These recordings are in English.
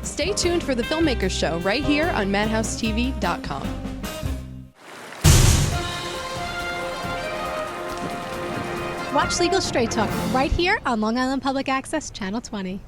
Stay tuned for The Filmmakers Show right here on Madhousetv.com. Watch Legal Straight Talk right here on Long Island Public Access, Channel 20.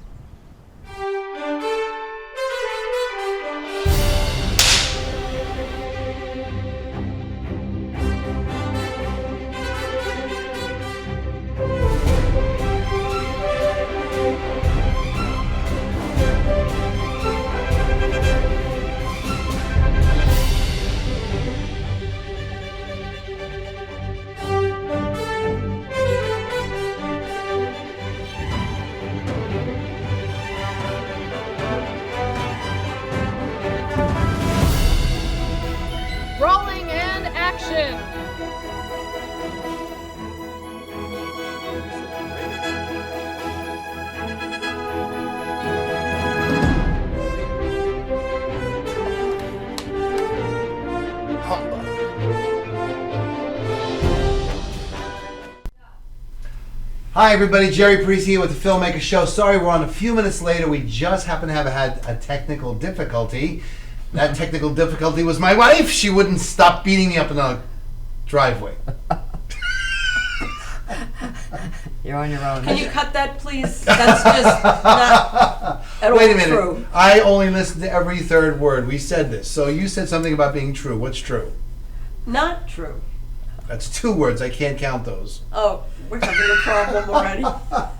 Rolling and action! Hi everybody, Jerry Parisi here with the Filmmaker Show. Sorry we're on a few minutes later. We just happen to have had a technical difficulty. That technical difficulty was my wife. She wouldn't stop beating me up in the driveway. You're on your own. Can you cut that, please? That's just not at all Wait a minute. true. I only listened to every third word. We said this. So you said something about being true. What's true? Not true. That's 2 words. I can't count those. Oh, we're having a problem already.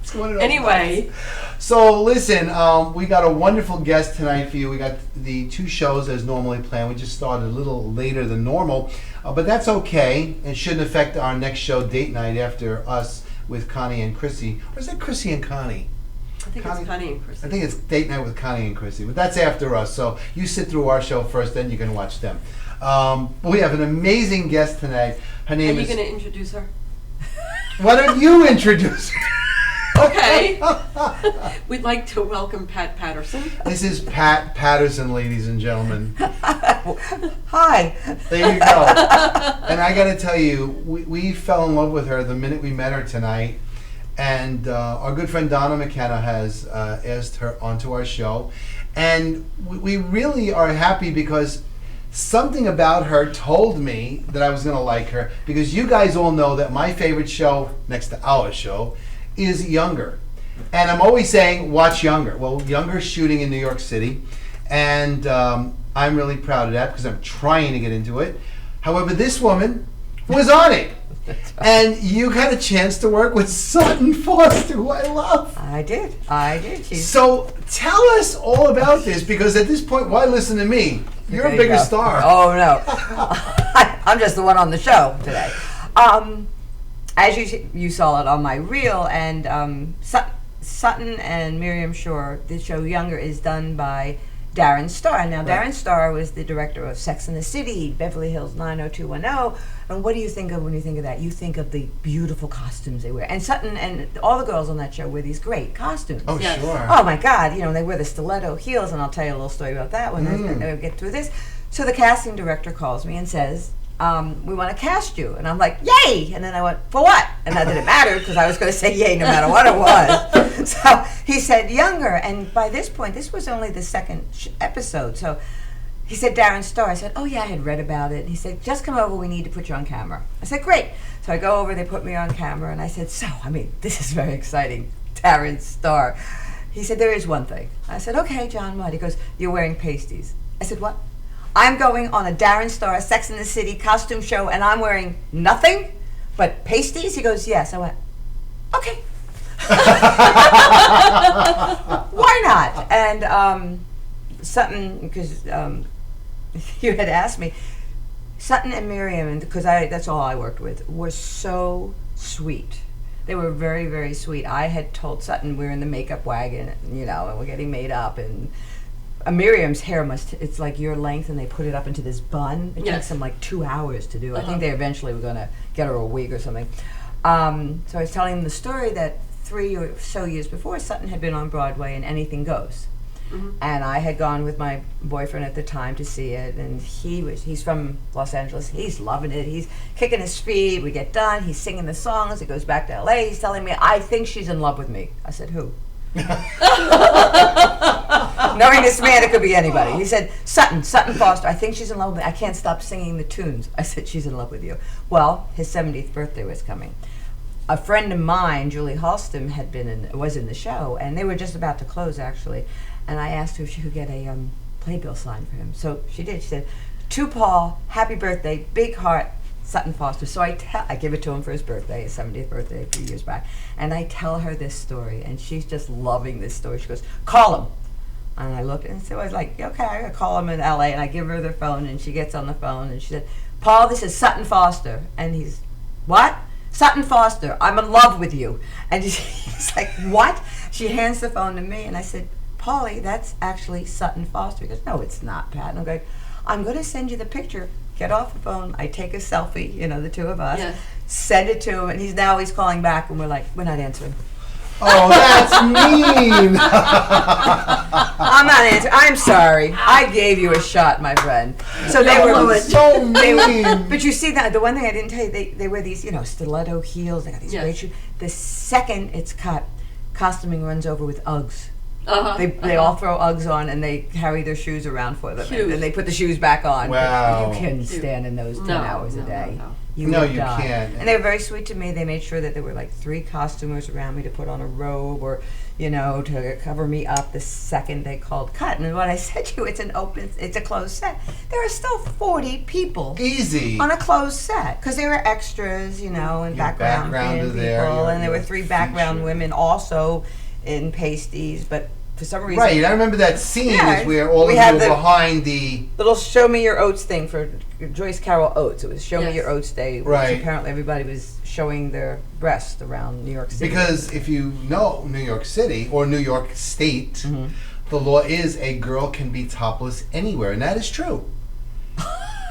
It's one of those Anyway, times. So listen, we got a wonderful guest tonight for you. We got the 2 shows as normally planned. We just started a little later than normal, but that's okay. It shouldn't affect our next show, Date Night, after us with Connie and Chrissy. Or is that Chrissy and Connie? I think it's Connie and Chrissy. I think it's Date Night with Connie and Chrissy, but that's after us. So you sit through our show first, then you can watch them. We have an amazing guest tonight. Her name Are you is... going to introduce her? Why don't you introduce her? Okay. We'd like to welcome Pat Patterson. This is Pat Patterson, ladies and gentlemen. Hi. There you go. And I got to tell you, we fell in love with her the minute we met her tonight. And our good friend Donna McKenna has asked her onto our show. And we really are happy because something about her told me that I was going to like her, because you guys all know that my favorite show, next to our show, is Younger. And I'm always saying, watch Younger. Well, Younger's shooting in New York City, and I'm really proud of that because I'm trying to get into it. However, this woman was on it. And you got a chance to work with Sutton Foster, who I love. I did. So tell us all about this, because at this point, why listen to me? You're a bigger star. Oh, no. I'm just the one on the show today. As you saw it on my reel, and Sutton and Miriam Shore, the show Younger is done by Darren Star. Now, Darren Star was the director of Sex and the City, Beverly Hills 90210. And what do you think of when you think of that? You think of the beautiful costumes they wear. And Sutton and all the girls on that show wear these great costumes. Oh, Yes. sure. Oh my God, they wear the stiletto heels, and I'll tell you a little story about that when I get through this. So the casting director calls me and says, we want to cast you. And I'm like, yay! And then I went, for what? And that didn't matter because I was going to say yay no matter what it was. So he said Younger, and by this point, this was only the second episode. So he said Darren Star. I said, oh yeah, I had read about it. And he said, just come over, we need to put you on camera. I said, great. So I go over, they put me on camera, and I said, this is very exciting, Darren Star. He said, there is one thing. I said, okay, John, what? He goes, you're wearing pasties. I said, what? I'm going on a Darren Star Sex and the City costume show, and I'm wearing nothing but pasties? He goes, yes. I went, okay. Why not? And Sutton, because you had asked me, Sutton and Miriam, because that's all I worked with, were so sweet. They were very, very sweet. I had told Sutton we're in the makeup wagon, and we're getting made up, and Miriam's hair it's like your length, and they put it up into this bun. It takes them like 2 hours to do. I think they eventually were going to get her a wig or something. So I was telling them the story that 3 or so years before, Sutton had been on Broadway in Anything Goes. Mm-hmm. And I had gone with my boyfriend at the time to see it, and he's from Los Angeles. He's loving it. He's kicking his feet. We get done. He's singing the songs. He goes back to LA. He's telling me, I think she's in love with me. I said, who? Knowing this man, it could be anybody. He said, Sutton Foster, I think she's in love with me. I can't stop singing the tunes. I said, she's in love with you. Well, his 70th birthday was coming. A friend of mine, Julie Halston, was in the show, and they were just about to close, actually. And I asked her if she could get a playbill signed for him. So she did. She said, to Paul, happy birthday, big heart, Sutton Foster. So I give it to him for his birthday, his 70th birthday a few years back. And I tell her this story, and she's just loving this story. She goes, call him. And I looked, and so I was like, okay, I call him in LA, and I give her the phone, and she gets on the phone, and she said, Paul, this is Sutton Foster. And he's, what? Sutton Foster, I'm in love with you. And he's like, what? She hands the phone to me, and I said, Paulie, that's actually Sutton Foster. He goes, no, it's not, Pat. And I'm going, I'm going to send you the picture. Get off the phone. I take a selfie, the two of us. Yeah. Send it to him, and he's calling back, and we're like, we're not answering. Oh, that's mean. I'm not answering. I'm sorry. I gave you a shot, my friend. So they were so mean. But you see that the one thing I didn't tell you, they wear these, stiletto heels. They got these great shoes. The second it's cut, costuming runs over with Uggs. They all throw Uggs on, and they carry their shoes around for them, and then they put the shoes back on. Wow. You couldn't stand in those 10 hours a day. No. You can't. And they were very sweet to me. They made sure that there were like 3 costumers around me to put on a robe or, to cover me up the second they called cut. And what I said to you, it's a closed set. There are still 40 people. Easy. On a closed set. Because there were extras, and background people. And there were 3 background women also in pasties, but for some reason... Right, I remember that scene is where all of you were behind the... little Show Me Your Oats thing for Joyce Carol Oates. It was Show Me Your Oats Day, which apparently everybody was showing their breast around New York City. Because if you know New York City, or New York State, the law is a girl can be topless anywhere, and that is true.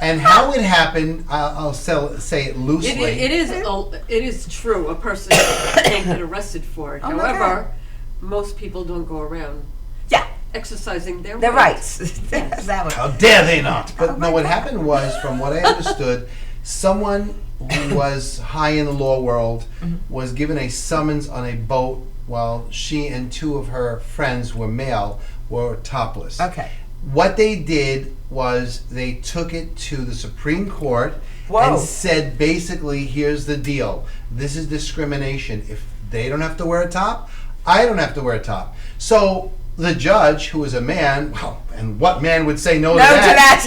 And how it happened, I'll say it loosely. It is true. A person can't get arrested for it. However, most people don't go around exercising their rights. That How dare they not? But no, what happened was, from what I understood, someone who was high in the law world was given a summons on a boat while she and 2 of her friends were topless. Okay. What they did was they took it to the Supreme Court and said, basically, here's the deal. This is discrimination. If they don't have to wear a top, I don't have to wear a top. So the judge, who was a man, and what man would say no to that?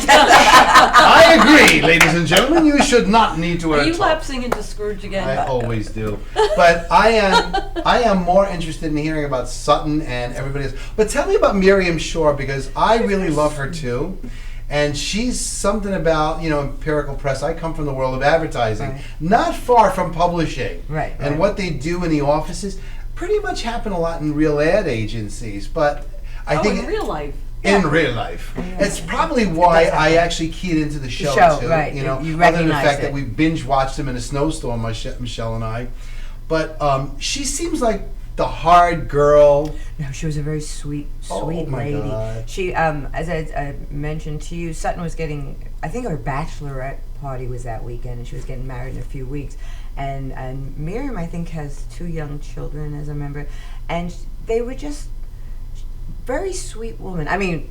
I agree, ladies and gentlemen, you should not need to wear a top. Are you lapsing into Scrooge again? I always do. But I am more interested in hearing about Sutton and everybody else. But tell me about Miriam Shore, because I really love her too. And she's something about, empirical press. I come from the world of advertising, not far from publishing. Right. And what they do in the offices pretty much happen a lot in real ad agencies. But I think in real life. In real life. It's probably why I actually keyed into the show too. Right. You other than the fact that we binge watched them in a snowstorm, Michelle and I. But she seems like the hard girl. No, she was a very sweet lady. God. She, as I mentioned to you, Sutton was getting, I think her bachelorette party was that weekend, and she was getting married in a few weeks. And Miriam, I think, has 2 young children, as I remember. And they were just very sweet woman. I mean,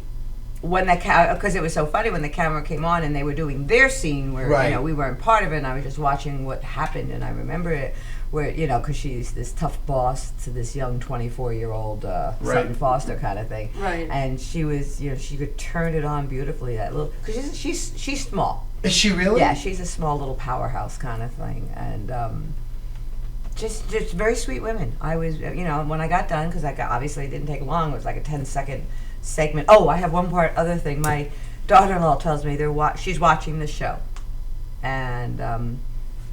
when because it was so funny when the camera came on and they were doing their scene where we weren't part of it, and I was just watching what happened, and I remember it where because she's this tough boss to this young 24-year-old Sutton Foster kind of thing, and she was she could turn it on beautifully, that little, because she's small. Is she really? Yeah, she's a small little powerhouse kind of thing, and just very sweet women. I was when I got done, because obviously it didn't take long. It was like a 10-second segment. Oh, I have one other thing. My daughter-in-law tells me she's watching the show, and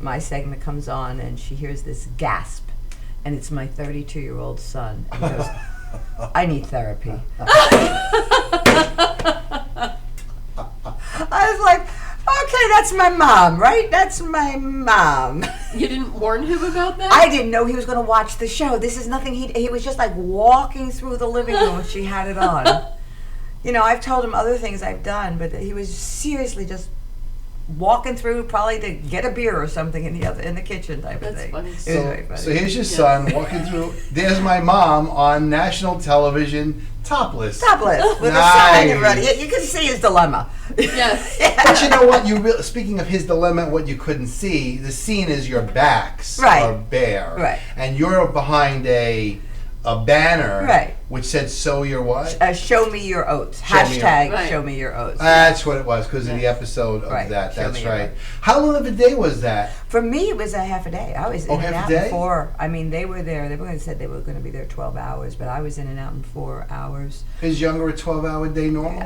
my segment comes on, and she hears this gasp, and it's my 32-year-old son. And he goes, "I need therapy." I was like, okay, that's my mom, right? That's my mom. You didn't warn him about that? I didn't know he was going to watch the show. This is nothing. He was just like walking through the living room when she had it on. I've told him other things I've done, but he was seriously just walking through, probably to get a beer or something in the kitchen type of thing. Funny. It was very funny. So here's your son walking through. There's my mom on national television Topless. with a sign and ready. You can see his dilemma. Yes. But you know what? Speaking of his dilemma, what you couldn't see, the scene is your backs are bare, Right. and you're behind a banner, Right. which said "Sow your what?" Show me your oats. Show me your- Hashtag Right. show me your oats. That's what it was because of the episode of Right. that. Show That's me your right. oats. How long of a day was that? For me, it was a half a day. I was in and half a out day? in 4. I mean, they were there. They were going to said they were going to be there 12 hours, but I was in and out in 4 hours. Is Younger a 12-hour day normal?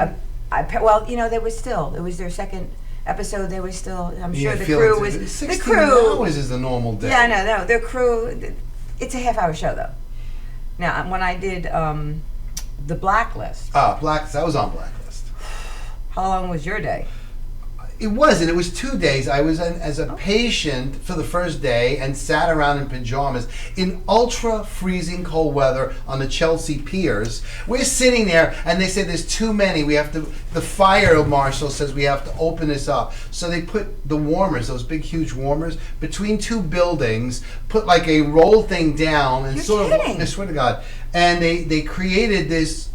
Well, you know, they were still. It was their second episode. They were still. I'm sure the feel crew it's- was. 16 The crew. hours is a normal day. Yeah, no. Their crew. It's a half-hour show though. Now, when I did the Blacklist, Blacklist. I was on Blacklist. how long was your day? It wasn't. It was 2 days. I was in as a patient for the first day and sat around in pajamas in ultra freezing cold weather on the Chelsea piers. We're sitting there and they say there's too many. We have to, the fire marshal says we have to open this up. So they put the warmers, those big huge warmers, between two buildings, put like a roll thing down and You're kidding. I swear to God. And they created this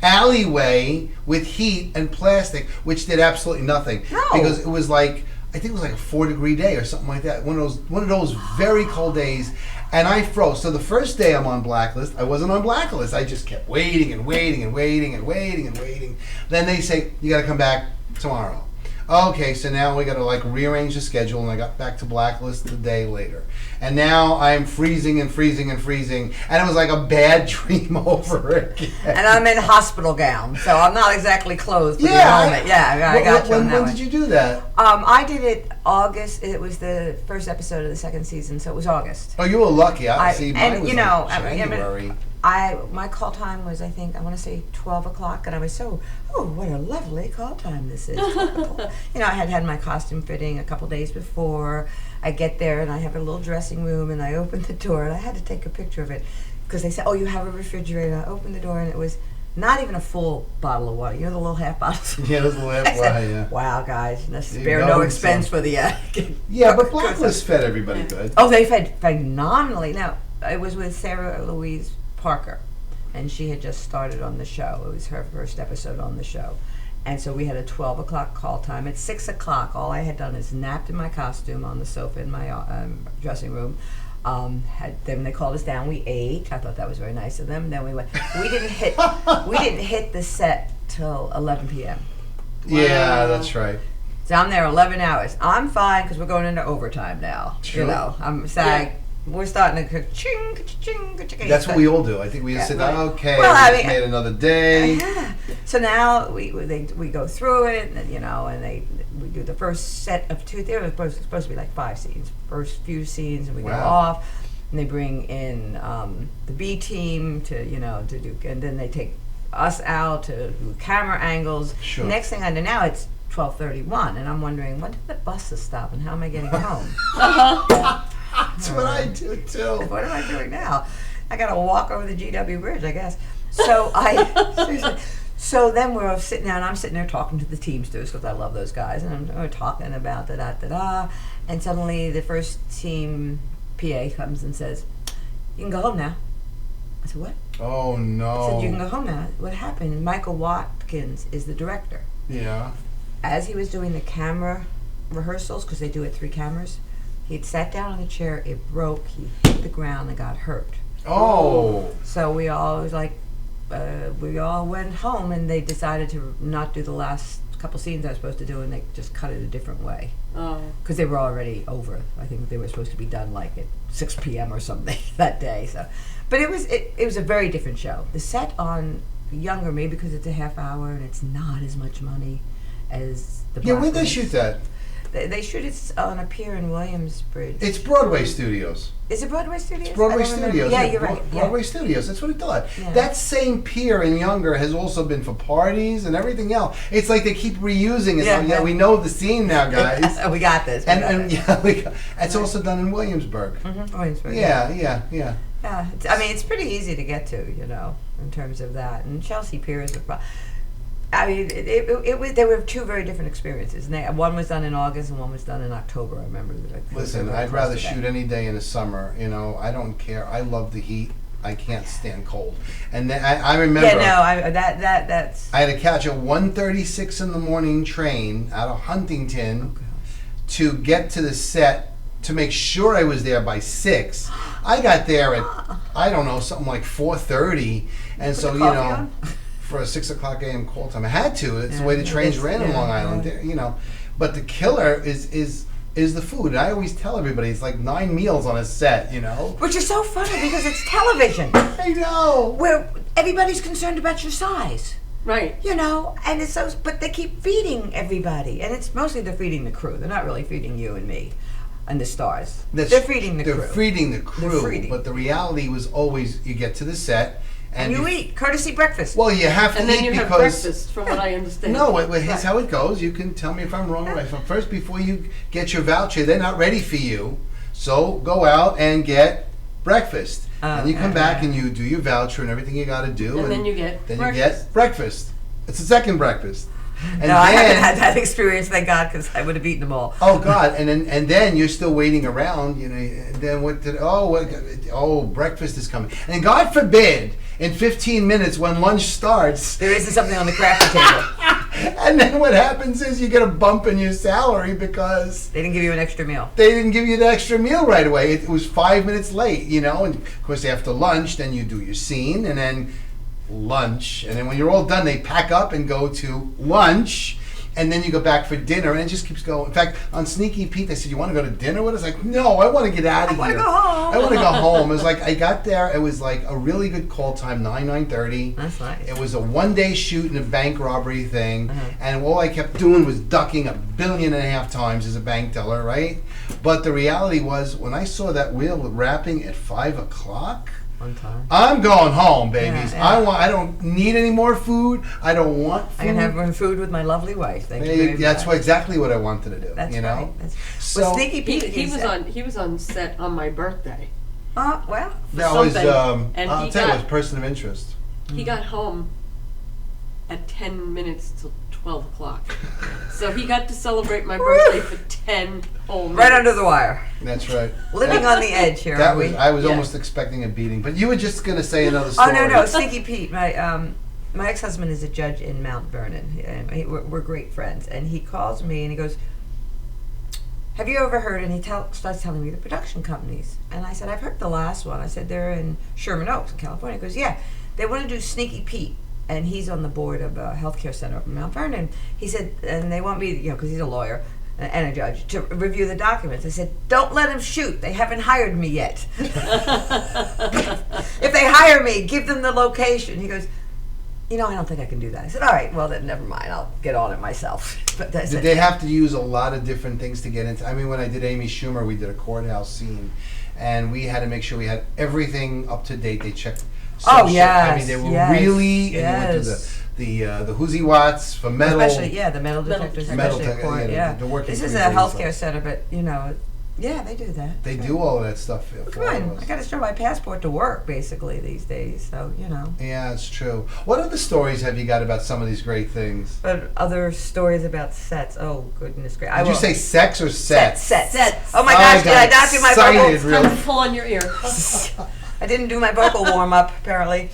alleyway with heat and plastic, which did absolutely nothing. No. Because it was like, I think it was like a 4-degree day or something like that. One of those very cold days, and I froze. So the first day I'm on Blacklist, I wasn't on Blacklist. I just kept waiting and waiting and waiting and waiting and waiting. Then they say you got to come back tomorrow. Okay, so now we got to like rearrange the schedule, and I got back to Blacklist the day later. And now I'm freezing and freezing and freezing, and it was like a bad dream over again. And I'm in hospital gown, so I'm not exactly clothed for the Yeah, moment. I got you on that When one. did you do that? I did it August. It was the first episode of the second season, so it was August. Oh, you were lucky. I see. Mine and was you know, like I mean, January. my call time was, I think, I want to say 12 o'clock, and I was what a lovely call time this is. 12 o'clock. You know, I had had my costume fitting a couple days before. I get there, and I have a little dressing room, and I open the door, and I had to take a picture of it, because they said, oh, you have a refrigerator. I opened the door, and it was not even a full bottle of water. You know the little half bottles? Yeah, those little half I said, water, yeah. wow, guys, You spare go no with expense some. for the Yeah, but Blacklist fed everybody good. Oh, they fed phenomenally. Now, it was with Sarah Louise Parker, and she had just started on the show. It was her first episode on the show. And so we had a 12 o'clock call time. At 6 o'clock, all I had done is napped in my costume on the sofa in my dressing room. Then they called us down. We ate. I thought that was very nice of them. Then we went. We didn't hit the set till 11 p.m. Yeah, that's right. So I'm there 11 hours. I'm fine because we're going into overtime now. Sure. You know, I'm SAG. We're starting to cook. Ching, ching, ching. That's what we all do. I think we just Yeah, sit right. down, okay, Well, I we just mean- made another day. Yeah. So now we go through it, and you know, and we do the first set of 2. There was supposed to be like 5 scenes. First few scenes, and we go Wow. off, and they bring in the B team to do, and then they take us out to do camera angles. Sure. Next thing I know, now it's 12:31, and I'm wondering when did the buses stop, and how am I getting home? That's what I do too. What am I doing now? I gotta walk over the GW Bridge, I guess. So seriously. So then we're sitting down, and I'm sitting there talking to the Teamsters, because I love those guys, and we're talking about da-da-da-da, and suddenly the first team PA comes and says, you can go home now. I said, what? Oh I no. said, you can go home now. What happened? Michael Watkins is the director. Yeah. As he was doing the camera rehearsals, because they do it 3 cameras, he'd sat down on a chair, it broke, he hit the ground and got hurt. Oh. So we all went home, and they decided to not do the last couple scenes I was supposed to do, and they just cut it a different way. Oh. Because they were already over. I think they were supposed to be done like at 6 p.m. or something that day. So, but it was a very different show. The set on Younger, maybe because it's a half hour and it's not as much money as the Yeah, where'd they Blacklist. shoot that? They shoot it on a pier in Williamsbridge. It's Broadway Studios. Is it Broadway Studios? Broadway I don't remember. Studios. Yeah, you're right. Broadway Studios. That's what I thought. Yeah. That same pier in Younger has also been for parties and everything else. It's like they keep reusing it. Yeah, So, yeah. we know the scene now, guys. We got this. It's also done in Williamsburg. Williamsburg. Yeah. Yeah, it's pretty easy to get to, in terms of that. And Chelsea Pier is I mean, it was. There were 2 very different experiences. And one was done in August, and one was done in October. I remember. Listen, I'd rather shoot any day in the summer. I don't care. I love the heat. I can't stand cold. And then I remember. Yeah, no, that's. I had to catch a 1:36 in the morning train out of Huntington to get to the set to make sure I was there by 6. I got there at, I don't know, something like 4:30, and so, for a 6 o'clock a.m. call time, I had to. It's the way the trains ran in Long Island, But the killer is the food. And I always tell everybody it's like 9 meals on a set, Which is so funny because it's television. I know. Where everybody's concerned about your size. Right. And it's so, but they keep feeding everybody, and it's mostly they're feeding the crew. They're not really feeding you and me and the stars. They're feeding the crew. They're feeding the crew. But the reality was always you get to the set and you eat courtesy breakfast. Well, you have to and then eat you because have breakfast, from what I understand. No, here's how it goes. You can tell me if I'm wrong or right. First, before you get your voucher, they're not ready for you, so go out and get breakfast. And you come back and you do your voucher and everything you got to do, and then you get breakfast. It's the second breakfast. And I haven't had that experience, thank God, because I would have eaten them all. Oh God! And then you're still waiting around. Then breakfast is coming. And God forbid, in 15 minutes when lunch starts, there isn't something on the crafting table. And then what happens is you get a bump in your salary because they didn't give you an extra meal. They didn't give you the extra meal right away. It was 5 minutes late. And of course after lunch, then you do your scene, and then lunch, and then when you're all done they pack up and go to lunch, and then you go back for dinner, and it just keeps going. In fact, on Sneaky Pete they said, you want to go to dinner with us? Like, no, I want to get out of here. I want to go home. I want to go home. It was like I got there, it was like a really good call time, 9:30. That's nice. It was a one-day shoot in a bank robbery thing, and all I kept doing was ducking 1.5 billion times as a bank teller, right? But the reality was, when I saw that wheel wrapping at 5 o'clock, I'm going home, babies. Yeah. I don't need any more food. I don't want food. I can have food with my lovely wife. Thank you very much. That's exactly what I wanted to do. That's right. So well, Sneaky Pete, he was on set on my birthday. Well, that was I'll tell you, it was person of interest. He got home at 10 minutes till 12 o'clock. So he got to celebrate my birthday for 10 whole minutes. Right under the wire. That's right. Living on the edge here, I was almost expecting a beating, but you were just going to say another story. Oh, no, Sneaky Pete. My ex-husband is a judge in Mount Vernon. We're great friends. And he calls me and he goes, have you ever heard, and he starts telling me the production companies. And I said, I've heard the last one. I said, they're in Sherman Oaks in California. He goes, yeah, they want to do Sneaky Pete. And he's on the board of a healthcare center up in Mount Vernon. He said, and they want me, because he's a lawyer and a judge, to review the documents. I said, don't let him shoot. They haven't hired me yet. If they hire me, give them the location. He goes, I don't think I can do that. I said, all right, well, then never mind. I'll get on it myself. But did they have to use a lot of different things to get into? I mean, when I did Amy Schumer, we did a courthouse scene, and we had to make sure we had everything up to date. They checked. Oh, yes. I mean, they were really, and you went to the Whoozy Watts for metal. Especially, the metal detectors, especially at court, the working. This is a healthcare center, but, they do that. They do all of that stuff. Come on, I got to show my passport to work, basically, these days, so, Yeah, it's true. What other stories have you got about some of these great things? But other stories about sets, oh, goodness gracious. Did you say sex or sets? Sets. Oh, my gosh, did I not do my vocal? Time to pull on your ear. I didn't do my vocal warm-up, apparently.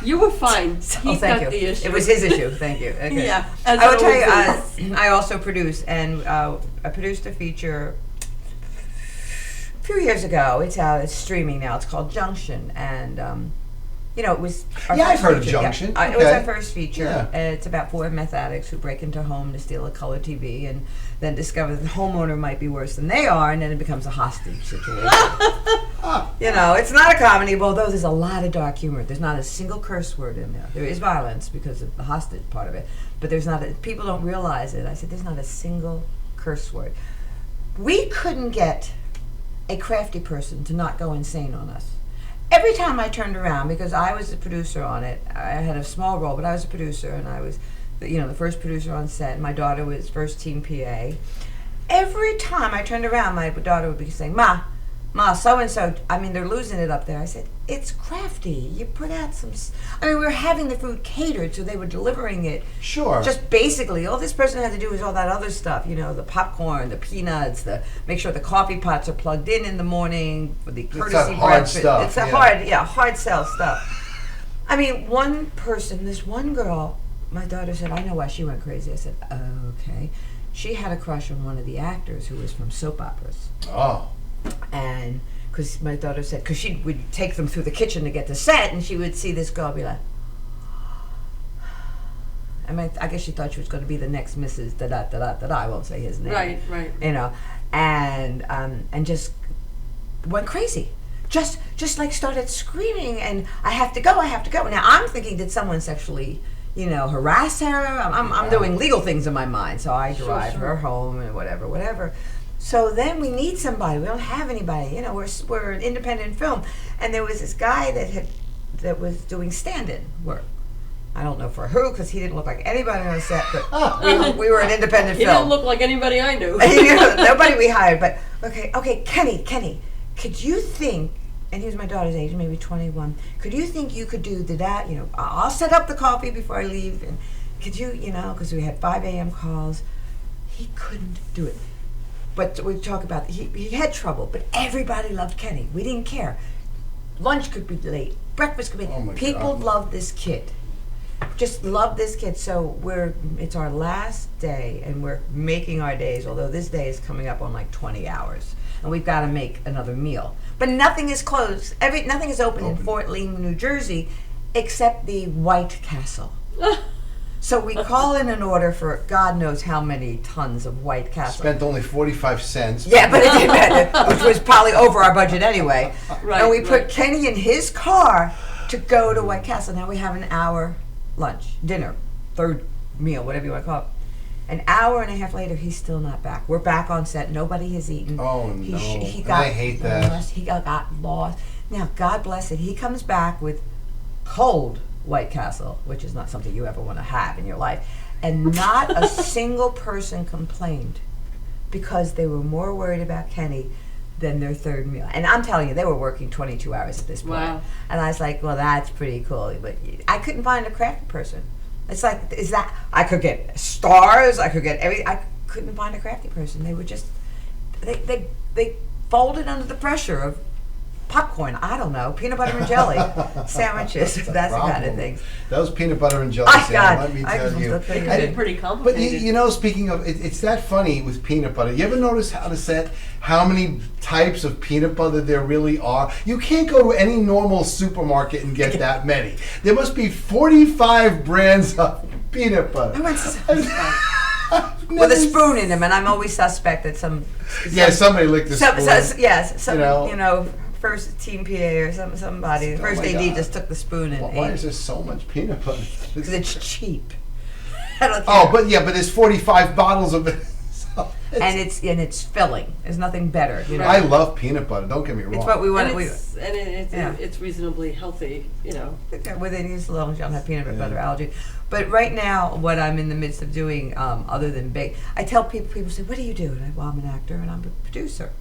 You were fine. Thank you. The issue. It was his issue. Thank you. Okay. Yeah. I will tell you, I also produce, and I produced a feature a few years ago. It's out. It's streaming now. It's called Junction, and it was. I've heard of Junction. Yeah. It was our first feature. Yeah. It's about 4 meth addicts who break into a home to steal a color TV, and then discover that the homeowner might be worse than they are, and then it becomes a hostage situation. It's not a comedy, although there's a lot of dark humor. There's not a single curse word in there. There is violence because of the hostage part of it, but there's not. People don't realize it. I said there's not a single curse word. We couldn't get a crafty person to not go insane on us. Every time I turned around, because I was the producer on it, I had a small role, but I was a producer, and I was the first producer on set. My daughter was first team PA. Every time I turned around, my daughter would be saying, Ma, Ma, so-and-so, I mean, they're losing it up there. I said, it's crafty. You put out some, I mean, we were having the food catered, so they were delivering it. Sure. Just basically, all this person had to do was all that other stuff, you know, the popcorn, the peanuts, make sure the coffee pots are plugged in the morning, for the courtesy that hard breakfast. stuff, It's a hard sell stuff. I mean, one person, this one girl, my daughter said, I know why she went crazy. I said, okay. She had a crush on one of the actors who was from soap operas. Oh. And because my daughter said, because she would take them through the kitchen to get to set, and she would see this girl be like, I guess she thought she was going to be the next Mrs. Da-da-da-da-da-da. I won't say his name. Right. You know, and just went crazy. Just like started screaming, and I have to go. Now I'm thinking, did someone sexually, harass her? I'm doing legal things in my mind, so I drive her home and whatever. So then we need somebody. We don't have anybody. We're an independent film, and there was this guy that was doing stand-in work. I don't know for who, because he didn't look like anybody on the set, but we were an independent He film. didn't look like anybody I knew. Nobody we hired, but okay, Kenny, could you think, and he was my daughter's age, maybe 21, could you think you could do that? I'll set up the coffee before I leave, and could you, because we had 5 a.m. calls. He couldn't do it. But we talk about, he had trouble, but everybody loved Kenny. We didn't care. Lunch could be late, breakfast could be late. People loved this kid. Just love this kid. So it's our last day, and we're making our days, although this day is coming up on like 20 hours. And we've got to make another meal. But nothing is closed. Nothing is open in Fort Lee, New Jersey, except the White Castle. So we call in an order for God knows how many tons of White Castle. Spent only 45 cents. Yeah, but it didn't matter, which was probably over our budget anyway. Right, and we put Kenny in his car to go to White Castle. Now we have an hour lunch, dinner, third meal, whatever you want to call it. An hour and a half later, he's still not back. We're back on set. Nobody has eaten. Oh, no. He got I hate that. lost. He got lost. Now, God bless it, he comes back with cold White Castle, which is not something you ever want to have in your life. And not a single person complained, because they were more worried about Kenny than their third meal. And I'm telling you, they were working 22 hours at this point. Wow. And I was like, well, that's pretty cool. But I couldn't find a crafty person. It's like, I could get stars, I couldn't find a crafty person. They were just, they folded under the pressure of popcorn, I don't know, peanut butter and jelly sandwiches, that's the kind of things. Those peanut butter and jelly let me tell you. It's pretty But complicated. speaking of, it's that funny with peanut butter. You ever notice how many types of peanut butter there really are? You can't go to any normal supermarket and get that many. There must be 45 brands of peanut butter. With a spoon in them, and I'm always suspect that somebody licked the spoon. First team PA or somebody, first AD God. Just took the spoon and Why ate. is there so much peanut butter? Because it's cheap. I don't care. But there's 45 bottles of it. And it's filling. There's nothing better. I love peanut butter. Don't get me wrong. It's what we want. It's reasonably healthy, Within as long as you don't have peanut butter allergy. But right now, what I'm in the midst of doing, other than bake, I tell people say, "What do you do?" And I'm an actor and I'm a producer,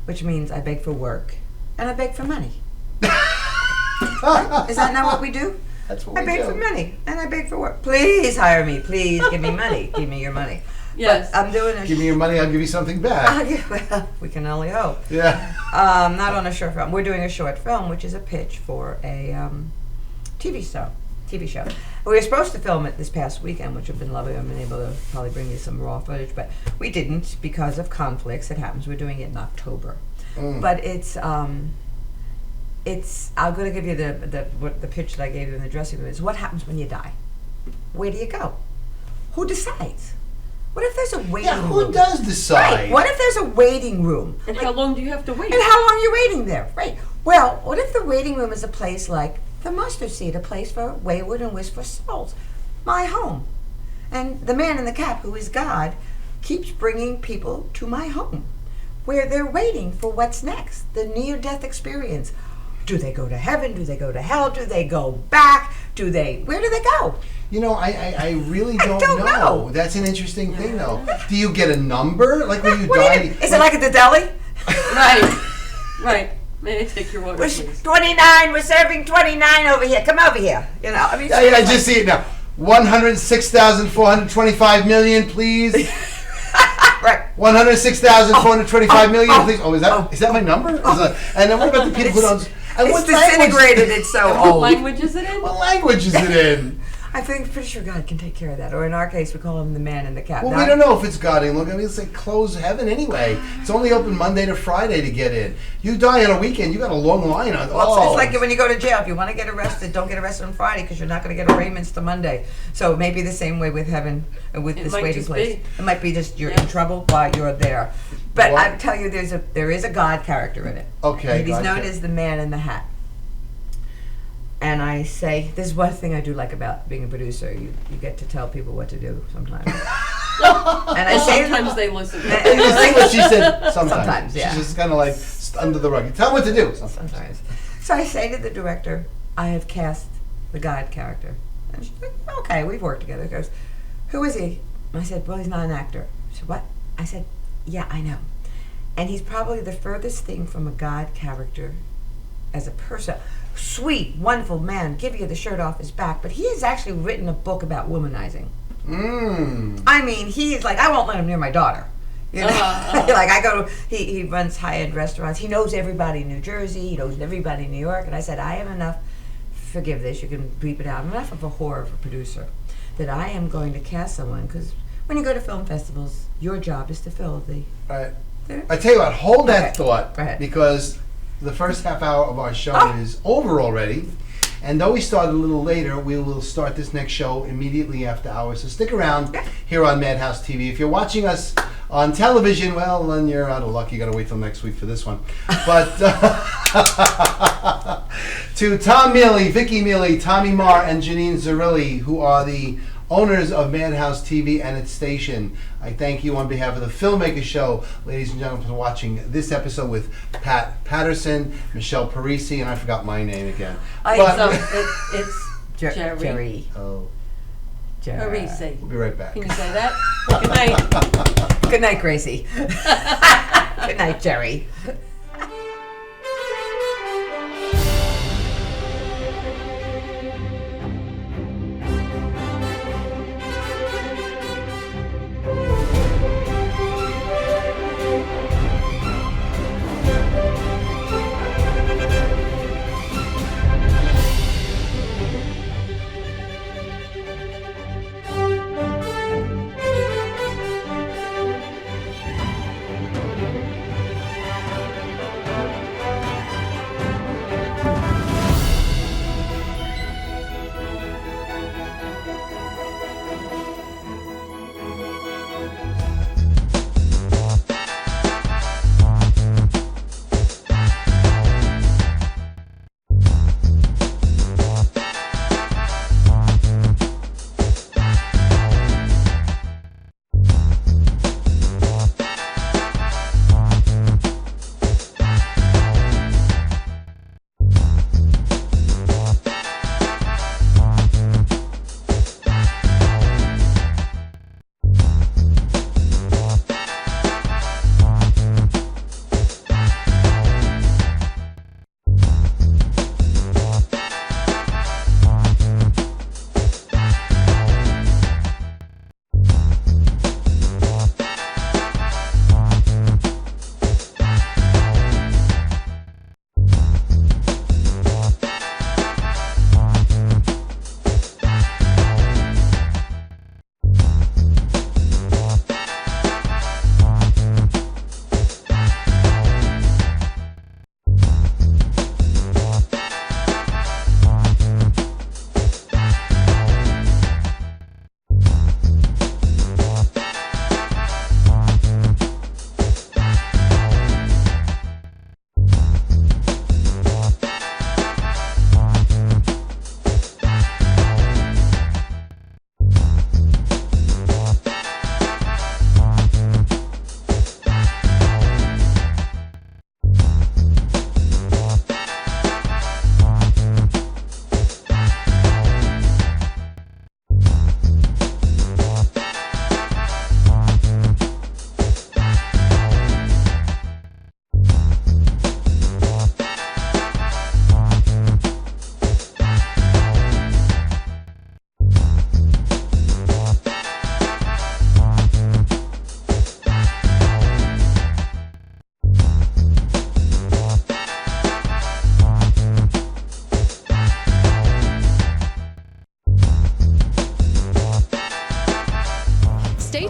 which means I beg for work and I beg for money. Right? Is that not what we do? That's what we do. I beg for money and I beg for work. Please hire me. Please give me money. Give me your money. Yes. But I'm doing Give me your money, I'll give you something back. Well, we can only hope. Yeah. Not on a short film. We're doing a short film, which is a pitch for a TV show. We were supposed to film it this past weekend, which would have been lovely. I've been able to probably bring you some raw footage, but we didn't because of conflicts. It happens. We're doing it in October. But it's I'm going to give you the pitch that I gave you in the dressing room. Is what happens when you die? Where do you go? Who decides? What if there's a waiting room? Who does decide? Right. What if there's a waiting room? And how long do you have to wait? And how long are you waiting there? Right. Well, what if the waiting room is a place like the Mustard Seed, a place for wayward and wistful souls? My home. And the man in the cap, who is God, keeps bringing people to my home, where they're waiting for what's next, the near-death experience. Do they go to heaven? Do they go to hell? Do they go back? Where do they go? I really don't know. That's an interesting thing, though. Do you get a number? Like when you die? Is it like at the deli? Right. Right. May I take your water, please? 29. We're serving 29 over here. Come over here. You know. I mean. Yeah, I just see it now. 106,425 million, please. Right. 106,425 million, please. Oh, is that my number? And then what about the people who don't? And It's disintegrated. It's so What old. language is it in? What language is it in? I think pretty sure God can take care of that. Or in our case, we call him the man in the cat. Well, Now, we don't know if it's God. Look, I mean, it's like closed heaven anyway. It's only open Monday to Friday to get in. You die on a weekend, you got a long line on. Well, it's like when you go to jail. If you want to get arrested, don't get arrested on Friday because you're not going to get arraignments to Monday. So maybe the same way with heaven, with this might waiting just place. be. It might be just you're in trouble while you're there. But What? I tell you, there is a God character in it. Okay, And he's God known character. as the man in the hat. And I say, this is one thing I do like about being a producer. You get to tell people what to do sometimes. And I say Sometimes they listen. You see what she said sometimes. Sometimes, yeah. She's just kind of like under the rug. Tell them what to do. Sometimes. So I say to the director, I have cast the God character. And she's like, okay, we've worked together. She goes, who is he? I said, well, he's not an actor. She said, what? I said, yeah, I know. And he's probably the furthest thing from a God character as a person. Sweet, wonderful man, give you the shirt off his back, but he has actually written a book about womanizing. I mean, he's like, I won't let him near my daughter. You know? Like I go to, he runs high-end restaurants. He knows everybody in New Jersey. He knows everybody in New York. And I said, I am enough, forgive this, you can bleep it out, I'm enough of a whore of a producer that I am going to cast someone, because when you go to film festivals, your job is to fill the... Right. I tell you what, hold that thought, Go ahead. because the first half hour of our show is over already. And though we started a little later, we will start this next show immediately after hours. So stick around here on Madhouse TV. If you're watching us on television, well, then you're out of luck. You got to wait till next week for this one. But to Tom Mealy, Vicky Mealy, Tommy Marr, and Janine Zerilli, who are the owners of Madhouse TV and its station, I thank you on behalf of the Filmmaker Show, ladies and gentlemen, for watching this episode with Pat Patterson, Michelle Parisi, and I forgot my name again. It's Jerry. Jerry. Oh, Parisi. we'll be right back. Can you say that? Good night. Good night, Gracie. Good night, Jerry.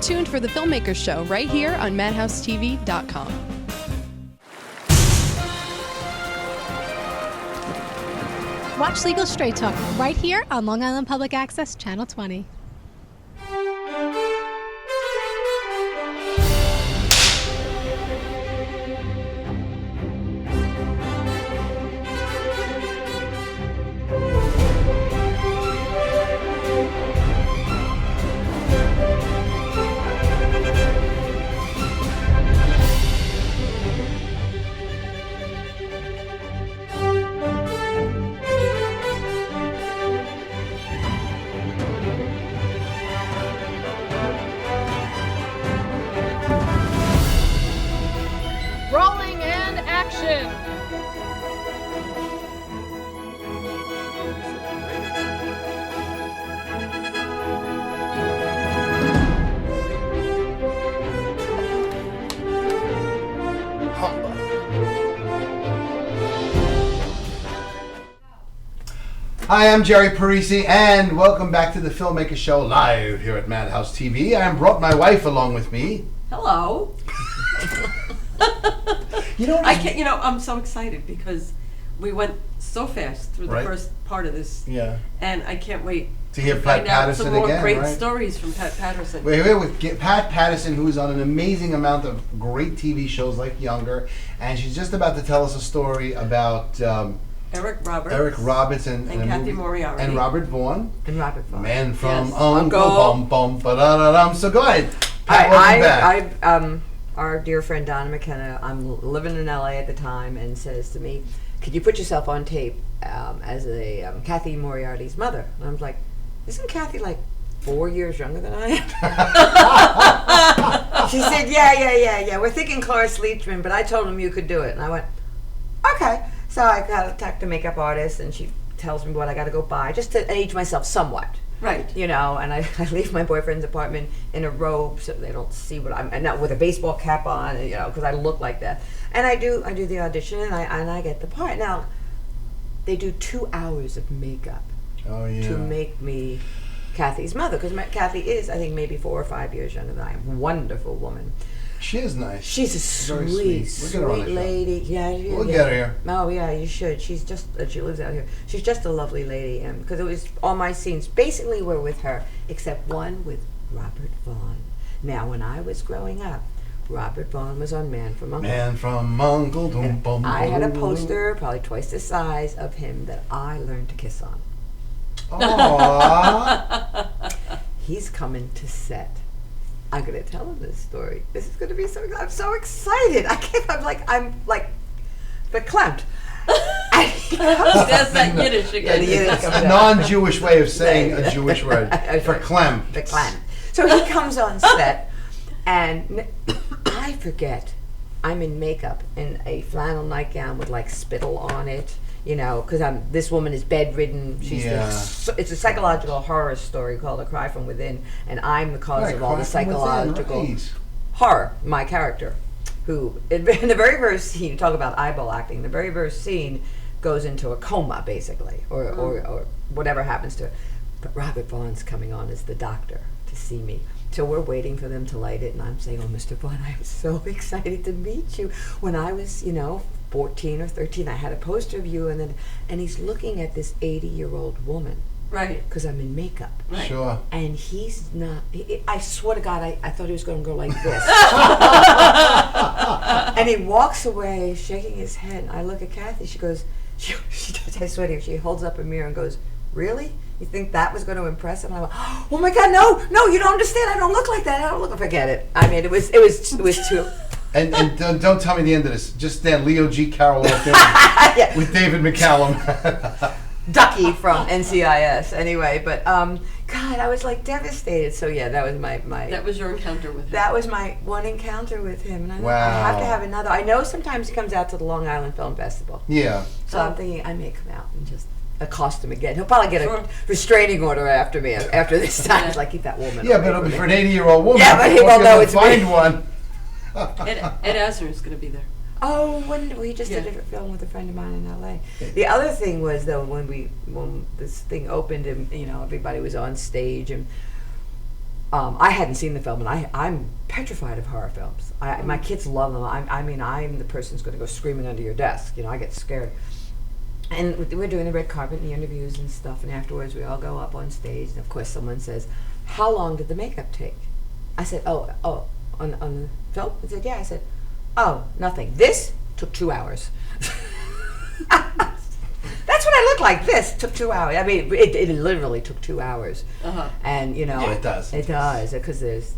tuned for the Filmmaker Show right here on Madhousetv.com. Watch Legal Straight Talk right here on Long Island Public Access, Channel 20. Rolling and action. Hi, I'm Jerry Parisi, and welcome back to the Filmmaker Show live here at Madhouse TV. I brought my wife along with me. Hello. You know, I can't. I'm so excited because we went so fast through the Right. first part of this, Yeah. and I can't wait To hear Pat find out Patterson some more again, great right? stories from Pat Patterson. We're here with Pat Patterson, who is on an amazing amount of great TV shows like Younger, and she's just about to tell us a story about Eric Roberts. Eric Roberts and And a Kathy movie- Moriarty. and Robert Vaughn, And Robert Vaughn. man from Yes. Uncle Uncle. Bum Bum Ba-da-da-dum. So go ahead, Pat. Welcome back. Our dear friend Donna McKenna, I'm living in LA at the time, and says to me, "Could you put yourself on tape as a Kathy Moriarty's mother?" And I was like, "Isn't Kathy like 4 years younger than I am?" She said, "Yeah. We're thinking Cloris Leachman, but I told him you could do it." And I went, "Okay." So I got to talk to makeup artist, and she tells me what I got to go buy just to age myself somewhat. Right. And I leave my boyfriend's apartment in a robe so they don't see what I'm, and not with a baseball cap on, because I look like that. And I do the audition, and I get the part. Now, they do 2 hours of makeup Oh yeah. to make me Kathy's mother, because Kathy is, I think, maybe 4 or 5 years younger than I am. Wonderful woman. She is nice. She's a Very sweet, sweet. We'll get her on the show. lady. Yeah, We'll get her here. Oh yeah, you should. She lives out here. She's just a lovely lady, and because it was all my scenes basically were with her, except one with Robert Vaughn. Now, when I was growing up, Robert Vaughn was on Man from Uncle. Man from Uncle Dum And Bum. I had a poster, probably twice the size of him, that I learned to kiss on. Aww. He's coming to set. I'm gonna tell him this story. This is gonna be so. I'm so excited. I'm like verklempt. And he comes- That's that Yiddish Yeah, again. the Yiddish That's comes a out. non-Jewish way of saying a Jewish word. Verklempt. Verklempt. So he comes on set, and I forget. I'm in makeup in a flannel nightgown with like spittle on it. Because this woman is bedridden. Yeah. It's a psychological horror story called A Cry from Within, and I'm the cause Right, of all the Cry from Within, psychological right. horror. My character, who in the very first scene, you talk about eyeball acting. The very first scene goes into a coma, basically, or whatever happens to it. But Robert Vaughn's coming on as the doctor to see me. So we're waiting for them to light it, and I'm saying, "Oh, Mr. Vaughn, I was so excited to meet you. When I was, 14 or 13, I had a poster of you," and he's looking at this 80-year-old woman, Right. because I'm in makeup. Right. Sure. And he's not, I swear to God, I thought he was going to go like this. And he walks away shaking his head, and I look at Kathy, she goes, she does, I swear to you, she holds up a mirror and goes, "Really? You think that was going to impress him?" And I went, "Oh my God, no, you don't understand. I don't look like that. I don't look." Forget it. I mean, it was too. And don't tell me the end of this. Just stand Leo G. Carroll walked in Yeah. with David McCallum. Ducky from NCIS. Anyway, but God, I was like devastated. So yeah, that was my. That was your encounter with him. That was my one encounter with him, and I Wow. have to have another. I know sometimes he comes out to the Long Island Film Festival, Yeah. so I'm thinking I may come out and just accost him again. He'll probably get Sure. a restraining order after me after this time. It's like, keep that woman. Yeah, away but it'll from be me. for an 80-year-old woman. Yeah, but he We're won't gonna know it's me. find one. Ed Asner is going to be there. Oh, when we just did Yeah. a film with a friend of mine in LA. The other thing was though when this thing opened and everybody was on stage and I hadn't seen the film, and I'm petrified of horror films. My kids love them. I mean, I'm the person who's going to go screaming under your desk. I get scared. And we're doing the red carpet and the interviews and stuff, and afterwards we all go up on stage, and of course someone says, "How long did the makeup take?" I said, "Oh, on the film?" I said, "Yeah." I said, "Oh, nothing. This took 2 hours." That's what I look like. This took 2 hours. I mean, it literally took 2 hours. And Yeah, it does. It does, because it's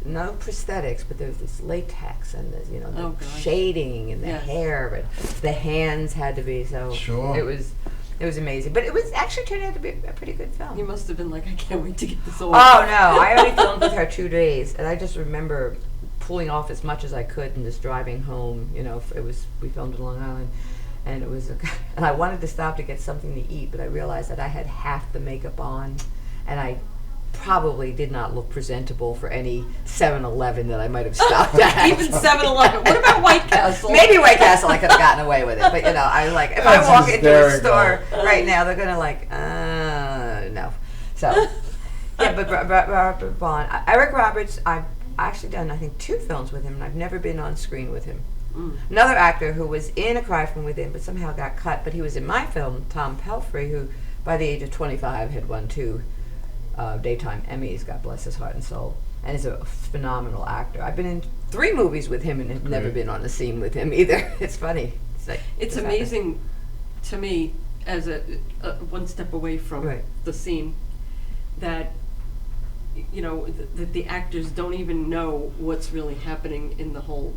no prosthetics, but there's this latex and there's the shading and the hair, and the hands had to be so. Sure. It was amazing, but it was actually turned out to be a pretty good film. You must have been like, I can't wait to get this over. Oh no, I only filmed with her 2 days, and I just remember pulling off as much as I could and just driving home. We filmed in Long Island. And it was, and I wanted to stop to get something to eat, but I realized that I had half the makeup on, and I probably did not look presentable for any 7-Eleven that I might have stopped at. Even 7-Eleven. What about White Castle? Maybe White Castle, I could have gotten away with it, but I was like, if I walk into a store right now, they're gonna no. So, yeah, but Robert Vaughn, Eric Roberts, I've actually done I think 2 films with him, and I've never been on screen with him. Another actor who was in A Cry from Within but somehow got cut, but he was in my film, Tom Pelfrey, who by the age of 25 had won 2 daytime Emmys, God bless his heart and soul, and is a phenomenal actor. I've been in 3 movies with him and have never been on a scene with him either. It's funny. It's amazing to me, as a one step away from the scene, that the actors don't even know what's really happening in the whole.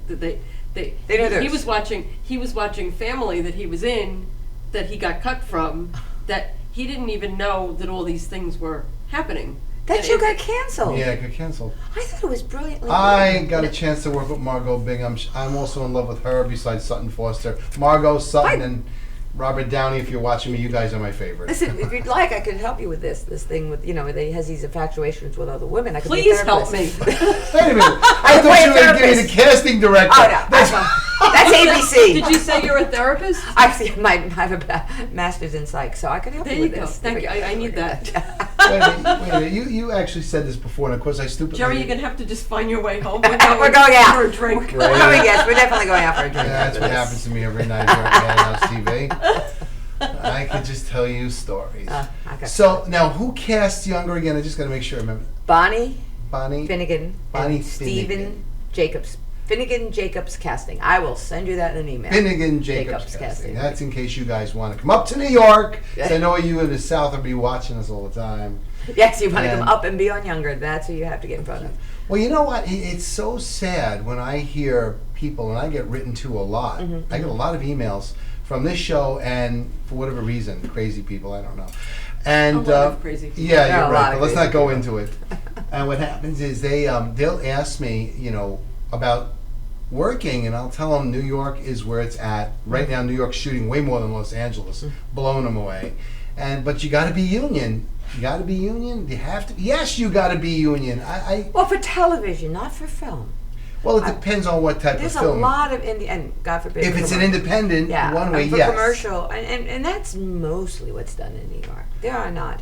He was watching Family that he was in, that he got cut from, that he didn't even know that all these things were happening. That show got canceled. Yeah, it got canceled. I thought it was brilliantly. I got a chance to work with Margot Bingham. I'm also in love with her besides Sutton Foster. Margot, Sutton, and Robert Downey. If you're watching me, you guys are my favorite. Listen, if you'd like, I could help you with this thing with he has these infatuations with other women. I could Please be a help me. therapist. Wait a minute. I thought you were going to give me the casting director. Oh no, that's ABC. Did you say you're a therapist? I have a master's in psych, so I could help There you you with go. this. Thank you. I need that. Wait a minute. You actually said this before, and of course I stupidly. Jerry, you're gonna have to just find your way home. We're going out for a drink. Oh yes, we're definitely going out for a drink. Yeah, that's what happens to me every night here at Madhouse TV. I could just tell you stories. So now, who casts younger again? I just got to make sure I remember. Bonnie Finnegan. and Stephen Jacobs. Finnegan Jacobs casting. I will send you that in an email. Finnegan Jacobs casting. That's in case you guys want to come up to New York. I know you in the South will be watching us all the time. Yes, you want to come up and be on younger. That's who you have to get in front of. Well, you know what? It's so sad when I hear people, and I get written to a lot. I get a lot of emails from this show, and for whatever reason, crazy people, I don't know. And a lot of crazy people. Yeah, you're right. But let's not go into it. And what happens is they'll ask me, about working, and I'll tell them New York is where it's at right now. New York's shooting way more than Los Angeles, blowing them away. But you got to be union. You got to be union. You have to. Yes, you got to be union. Well, for television, not for film. Well, it depends on what type of film. There's a lot of indie, and God forbid. If it's an independent, one way, for yes. commercial, and that's mostly what's done in New York. There are not,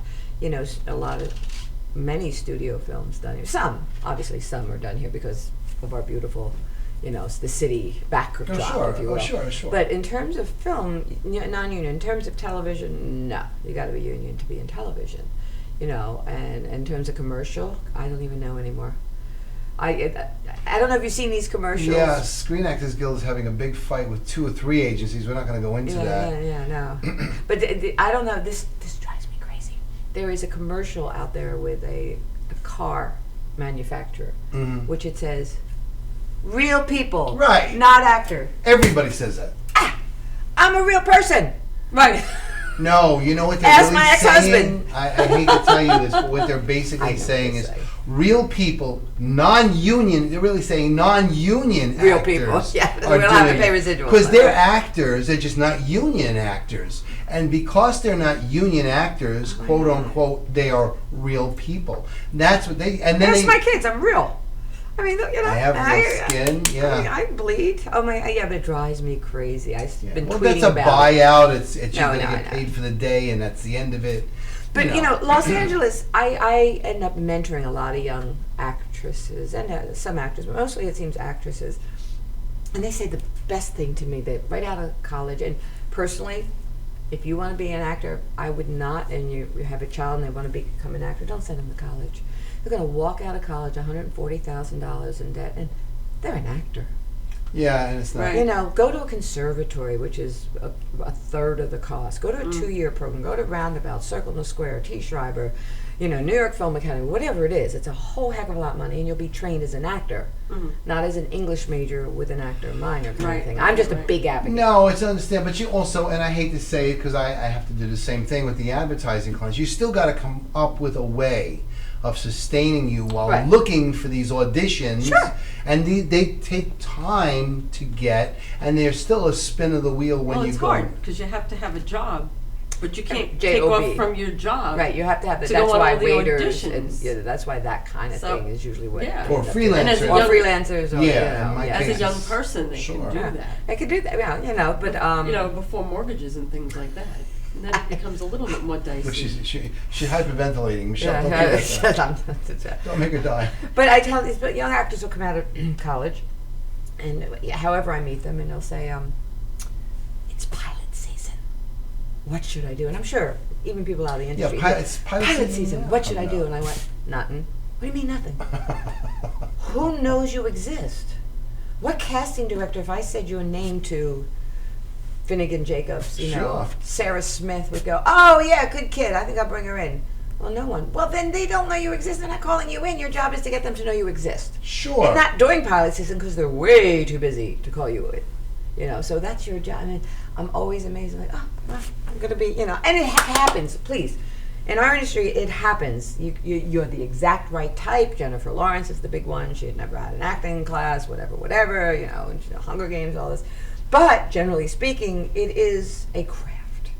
many studio films done here. Some are done here because of our beautiful, the city backdrop, if you will. Sure. But in terms of film, non-union. In terms of television, no, you got to be union to be in television, And in terms of commercial, I don't even know anymore. I don't know if you've seen these commercials. Yeah, Screen Actors Guild is having a big fight with 2 or 3 agencies. We're not going to go into that. Yeah, no. But I don't know. This drives me crazy. There is a commercial out there with a car manufacturer, which it says, "Real people, right? Not actor." Everybody says that. I'm a real person, right? No, you know what they're Ask really my ex-husband. saying? I hate to tell you this, but what they're basically saying is real people, non-union, they're really saying non-union real actors people. Yeah, are we don't have to doing pay it. residuals. Because they're actors, they're just not union actors. And because they're not union actors, quote unquote, they are real people. That's what they, and then Ask my kids, I'm real. I mean, I have real skin, yeah. I bleed. Oh my, yeah, but it drives me crazy. I've been tweeting that's a about buyout. It's you're No, going to no, get paid for the day, and that's the end of it. But Los Angeles, I end up mentoring a lot of young actresses and some actors, but mostly it seems actresses. And they say the best thing to me, that right out of college, and personally, if you want to be an actor, I would not, and you have a child and they want to become an actor, don't send them to college. They're going to walk out of college $140,000 in debt, and they're an actor. Yeah, and it's not. Right. Go to a conservatory, which is a third of the cost. Go to a 2-year program. Go to Roundabout, Circle in the Square, T. Schreiber, New York Film Academy, whatever it is. It's a whole heck of a lot of money, and you'll be trained as an actor, not as an English major with an actor minor kind of thing. I'm just a big advocate. No, it's understand, but you also, and I hate to say it because I have to do the same thing with the advertising clients, you still got to come up with a way of sustaining you while looking for these auditions. Sure. And they take time to get, and there's still a spin of the wheel when you go. Well, it's hard because you have to have a job, but you can't take J-O-B. off from your job. Right, you have to have that. to That's go on why all the waiters and auditions. that's why that kind of thing is usually what. Yeah. Or freelancers. And as a Or young- freelancers. Or, Yeah, in my As a case, young person, they Sure. can do Yeah. that. I could do that. Yeah, but Before mortgages and things like that. And then it becomes a little bit more dicey. Look, she's hyperventilating. Michelle, don't yeah, do that. Don't make her die. But I tell these young actors will come out of college, and however I meet them, and they'll say, "It's pilot season. What should I do?" And I'm sure even people out of the industry, it's pilot season. yeah. What should I do? And I went, nothing. What do you mean nothing? Who knows you exist? What casting director, if I said your name to Finnegan Jacobs, Sure. Sarah Smith would go, "Oh yeah, good kid, I think I'll bring her in." Well, no one. Well, then they don't know you exist. They're not calling you in. Your job is to get them to know you exist. Sure. And not doing pilot season because they're way too busy to call you in. So that's your job. I mean, I'm always amazed. Like, oh, well, I'm gonna be, and it happens. Please, in our industry, it happens. You're the exact right type. Jennifer Lawrence is the big one. She had never had an acting class, whatever. And Hunger Games, all this. But generally speaking, it is a craft.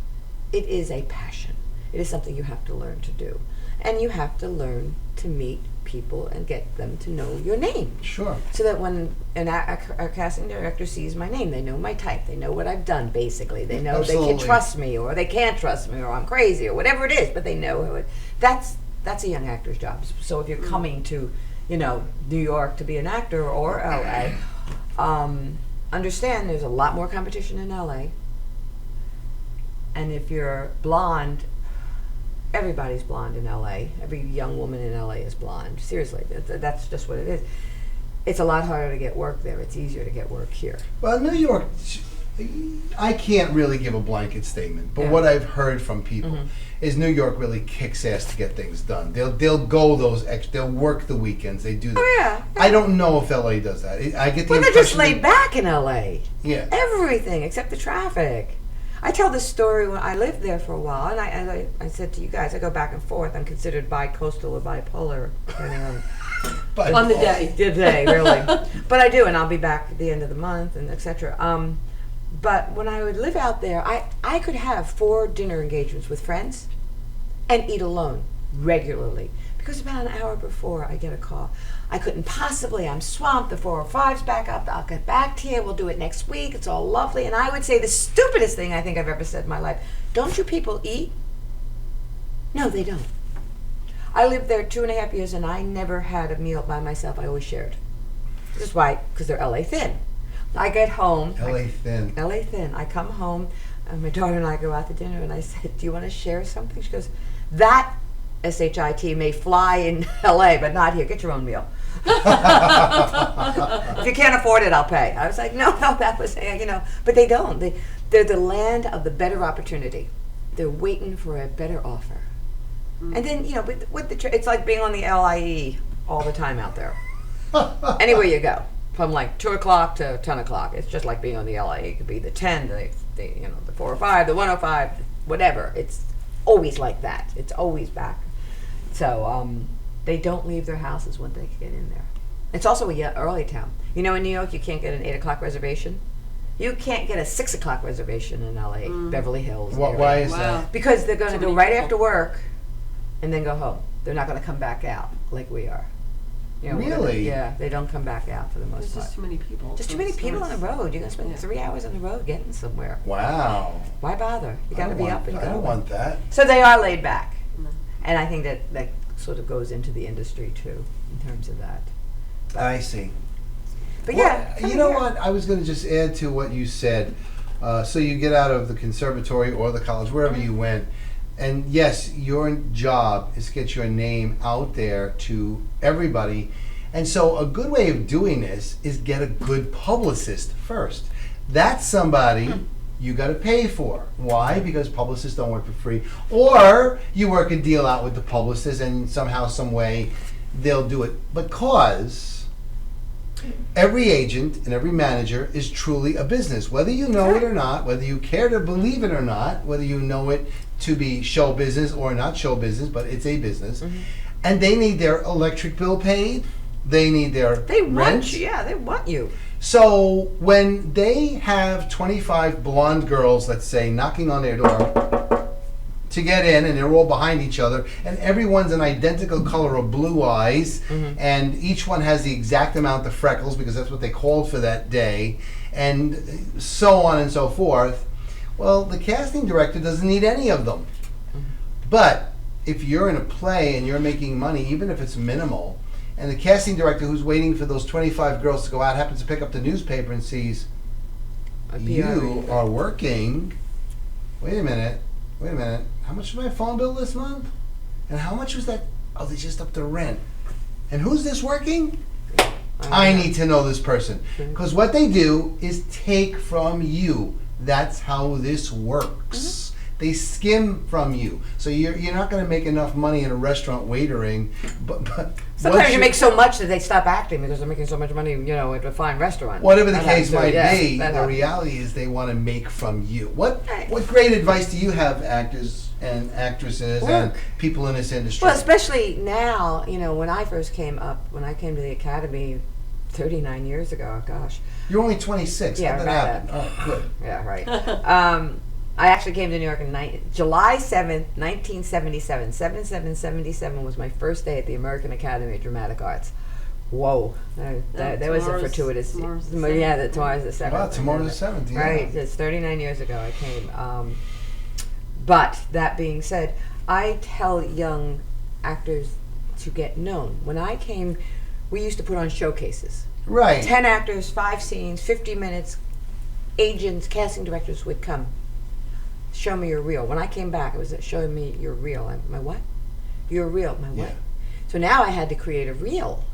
It is a passion. It is something you have to learn to do. And you have to learn to meet people and get them to know your name. Sure. So that when a casting director sees my name, they know my type. They know what I've done, basically. They know they can trust me, or they can't trust me, or I'm crazy, or whatever it is, but they know who it. That's a young actor's job. So if you're coming to, New York to be an actor, or LA, understand there's a lot more competition in LA. And if you're blonde, everybody's blonde in LA. Every young woman in LA is blonde. Seriously, that's just what it is. It's a lot harder to get work there. It's easier to get work here. Well, New York, I can't really give a blanket statement, but what I've heard from people is New York really kicks ass to get things done. They'll go they'll work the weekends. They do that. Oh yeah. I don't know if LA does that. I get the Well, they're impression just laid back in LA. Yeah. Everything except the traffic. I tell this story when I lived there for a while, and I said to you guys, I go back and forth. I'm considered bi-coastal or bipolar, depending on On the day. the day, really. But I do, and I'll be back at the end of the month, and etc. But when I would live out there, I could have 4 dinner engagements with friends and eat alone regularly. Because about an hour before I get a call, I couldn't possibly, I'm swamped, the 405's back up, I'll get back to you, we'll do it next week, it's all lovely. And I would say the stupidest thing I think I've ever said in my life, don't you people eat? No, they don't. I lived there 2.5 years and I never had a meal by myself, I always shared. This is why, because they're LA thin. I get home. LA thin. LA thin. I come home, and my daughter and I go out to dinner, and I said, "Do you want to share something?" She goes, "That SHIT may fly in LA, but not here. Get your own meal. If you can't afford it, I'll pay." I was like, no, that was, but they don't. They're the land of the better opportunity. They're waiting for a better offer. And then, with the it's like being on the LIE all the time out there. Anywhere you go. From like 2 o'clock to 10 o'clock. It's just like being on the LIE. It could be the 10, the 405, the 105, whatever. It's always like that. It's always back. So they don't leave their houses when they get in there. It's also a early town. In New York, you can't get an 8 o'clock reservation. You can't get a 6 o'clock reservation in LA, Beverly Hills. Why is that? Because they're going to Too go many right people. after work and then go home. They're not going to come back out like we are. Really? Yeah, they don't come back out for the most There's part. just too many people. Just too many people on the road. You're going to spend 3 hours on the road getting somewhere. Wow. Why bother? You got to be up and I don't going. want that. So they are laid back. No. And I think that sort of goes into the industry too, in terms of that. I see. But Well, yeah, you know what? I was going to just add to what you said. So you get out of the conservatory or the college, wherever you went, and yes, your job is to get your name out there to everybody. And so a good way of doing this is get a good publicist first. That's somebody you got to pay for. Why? Because publicists don't work for free. Or you work a deal out with the publicist and somehow, some way, they'll do it. Because every agent and every manager is truly a business. Whether you know it or not, whether you care to believe it or not, whether you know it to be show business or not show business, but it's a business. And they need their electric bill paid. They need their rent. They want you. So when they have 25 blonde girls, let's say, knocking on their door to get in, and they're all behind each other, and everyone's an identical color of blue eyes, and each one has the exact amount of freckles because that's what they called for that day, and so on and so forth, well, the casting director doesn't need any of them. But if you're in a play and you're making money, even if it's minimal, and the casting director who's waiting for those 25 girls to go out happens to pick up the newspaper and sees you are working. Wait a minute. How much was my phone bill this month? And how much was that? Oh, they just upped the rent. And who's this working? I need to know this person. Because what they do is take from you. That's how this works. They skim from you. So you're not going to make enough money in a restaurant waitering. But sometimes you make so much that they stop acting because they're making so much money, at a fine restaurant. Whatever the case might be, the reality is they want to make from you. What great advice do you have, actors and actresses and people in this industry? Well, especially now, when I first came up, when I came to the Academy 39 years ago, gosh. You're only 26. Yeah, how'd that happen? Oh, good. Yeah, right. I actually came to New York in July 7th, 1977. 7/7/77 was my first day at the American Academy of Dramatic Arts. Whoa. That was a fortuitous... Tomorrow's the 7th. Wow, tomorrow's the 7th, yeah. Right, it's 39 years ago I came. But that being said, I tell young actors to get known. When I came, we used to put on showcases. Right. 10 actors, 5 scenes, 50 minutes. Agents, casting directors would come. Show me your reel. When I came back, it was show me your reel. My what? Your reel. My what? Yeah. So now I had to create a reel.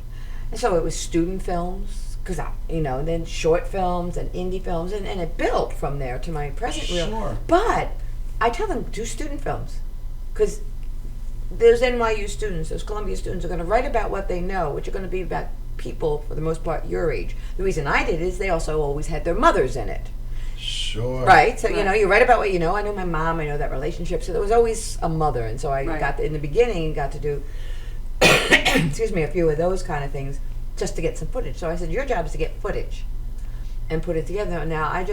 And so it was student films, because and then short films and indie films, and it built from there to my present reel. Sure. But I tell them, do student films. Because those NYU students, those Columbia students are going to write about what they know, which are going to be about people, for the most part, your age. The reason I did is they also always had their mothers in it. Sure. Right. So, you write about what you know. I know my mom. I know that relationship. So there was always a mother. And so I got, in the beginning, got to do, excuse me, a few of those kind of things just to get some footage. So I said, your job is to get footage and put it together. Now, I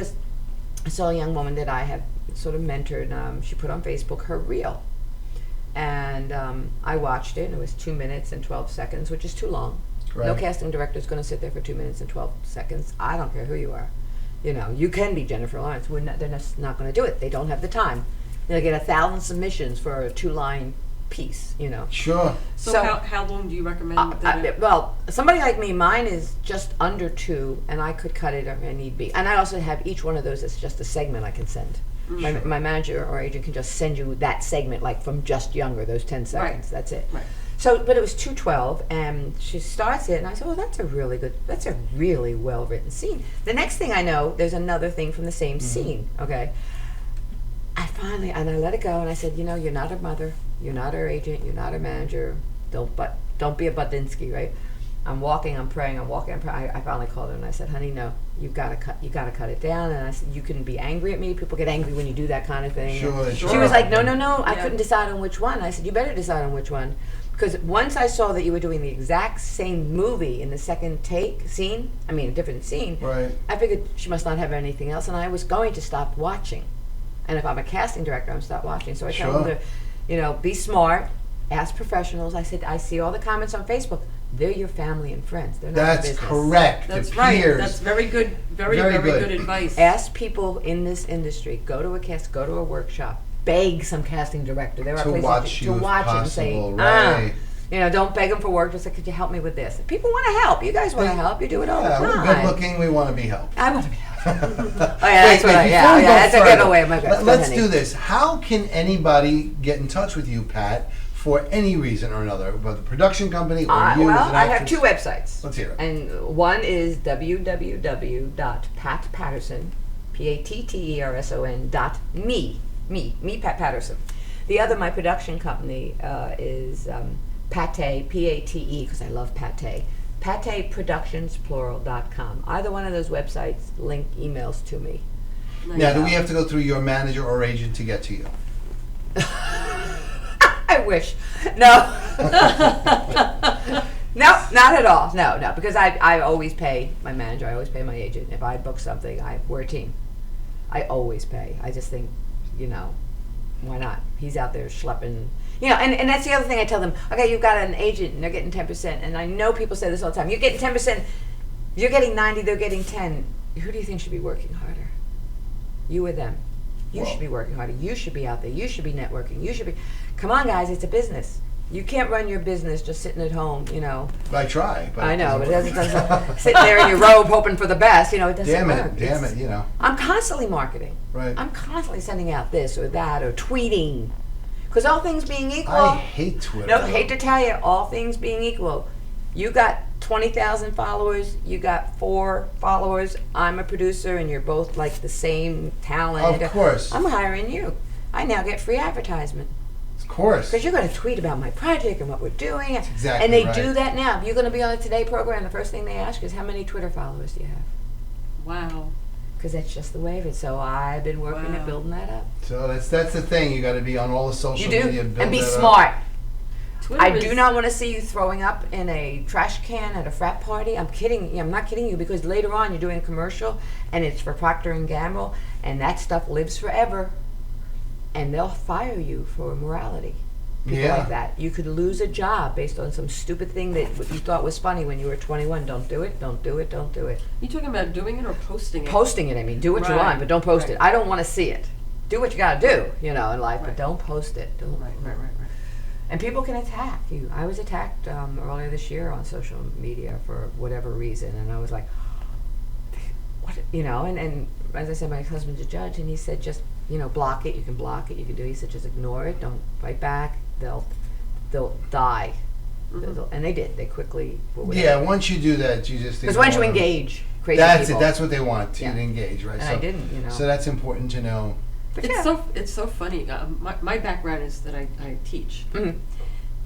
saw a young woman that I have sort of mentored. She put on Facebook her reel. And I watched it. And it was 2 minutes and 12 seconds, which is too long. Right. No casting director is going to sit there for 2 minutes and 12 seconds. I don't care who you are. You can be Jennifer Lawrence. They're just not going to do it. They don't have the time. They'll get 1,000 submissions for a 2-line piece, Sure. So how long do you recommend that? Well, somebody like me, mine is just under 2, and I could cut it if I need be. And I also have each one of those as just a segment I can send. Mm-hmm. My manager or agent can just send you that segment, like from Just Younger, those 10 seconds. Right. That's it. Right. So, but it was 2:12, and she starts it, and I said, "Well, that's a really well written scene." The next thing I know, there's another thing from the same scene. Okay, I let it go, and I said, "You're not her mother, you're not her agent, you're not her manager. Don't be a Budinsky, right?" I'm walking, I'm praying. I finally called her and I said, "Honey, no, you gotta cut it down." And I said, "You can be angry at me. People get angry when you do that kind of thing." Sure. She was like, "No, I couldn't decide on which one." I said, "You better decide on which one." Because once I saw that you were doing the exact same movie in the second a different scene, right. I figured she must not have anything else, and I was going to stop watching. And if I'm a casting director, I'm stop watching. So I tell them to, be smart, ask professionals. I said, I see all the comments on Facebook. They're your family and friends. They're not your business. That's correct. That's right. That's very good. Very good advice. Ask people in this industry. Go to a cast. Go to a workshop. beg some casting director. There are To places watch to you if watch it and say, possible, right. don't beg them for work. Just like, could you help me with this? People want to help. You guys want to help. You do it all the Yeah, time. we're good looking. We want to be helped. I want to be helped. Oh yeah, that's what that's a giveaway of my best. Let's do this. How can anybody get in touch with you, Pat, for any reason or another, about the production company or you as an I have actress? 2 websites. Let's hear it. And one is www.patpatterson, PATTERSON.me, Pat Patterson. The other, my production company, is Pate, P-A-T-E, because I love pate, pateproductions.com. Either one of those websites link emails to me. Now, do we have to go through your manager or agent to get to you? I wish. No. No, not at all. No, because I always pay my manager. I always pay my agent. If I book something, we're a team. I always pay. I just think, why not? He's out there schlepping. And that's the other thing I tell them. Okay, you've got an agent and they're getting 10%. And I know people say this all the time. You're getting 10%. You're getting 90, they're getting 10. Who do you think should be working harder? You or them? You should be working harder. You should be out there. You should be networking. You should be. Come on, guys. It's a business. You can't run your business just sitting at home, I try, but I know, but it doesn't sitting there in your robe hoping for the best, it doesn't work. Damn it, I'm constantly marketing. Right. I'm constantly sending out this or that or tweeting. Because all things being equal. I hate Twitter. No, hate to tell you, all things being equal. You got 20,000 followers, you got 4 followers, I'm a producer, and you're both like the same talent. Of course. I'm hiring you. I now get free advertisement. Of course. Because you're going to tweet about my project and what we're doing. That's exactly and they right. do that now. If you're going to be on a Today program, the first thing they ask is, how many Twitter followers do you have? Wow. Because that's just the way of it. So I've been working at building that up. So that's the thing. You got to be on all the social You do. media. Build And be that up. smart. Twitter I do not want to see you throwing up in a trash can at a frat party. I'm kidding. I'm not kidding you, because later on you're doing a commercial and it's for Procter & Gamble, and that stuff lives forever. And they'll fire you for immorality. People like that. You could lose a job based on some stupid thing that you thought was funny when you were 21. Don't do it. Don't do it. Don't do it. You talking about doing it or posting it? Posting it, I mean. Do what you Right. want, but don't post Right. it. I don't want to see it. Do what you got to do, in life, but Right. don't post it. Don't. Right. And people can attack you. I was attacked earlier this year on social media for whatever reason, and I was like, what, and as I said, my husband's a judge, and he said, just, block it. You can block it. You can do it. He said, just ignore it. Don't fight back. They'll die. Mm-hmm. And they did. They quickly. Yeah, once you do that, you just. Because once you ignore them. engage, crazy That's people. it. That's what they want, to Yeah. engage, right? And I didn't, So that's important to know. But It's so funny. My background is that I teach, Mhm.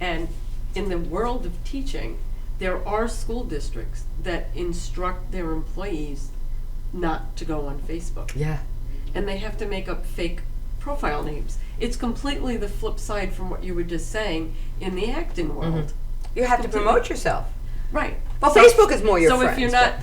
and in the world of teaching, there are school districts that instruct their employees not to go on Facebook, Yeah. and they have to make up fake profile names. It's completely the flip side from what you were just saying in the acting world. You have to promote yourself. Right. Well, Facebook is more your so friends. if you're not,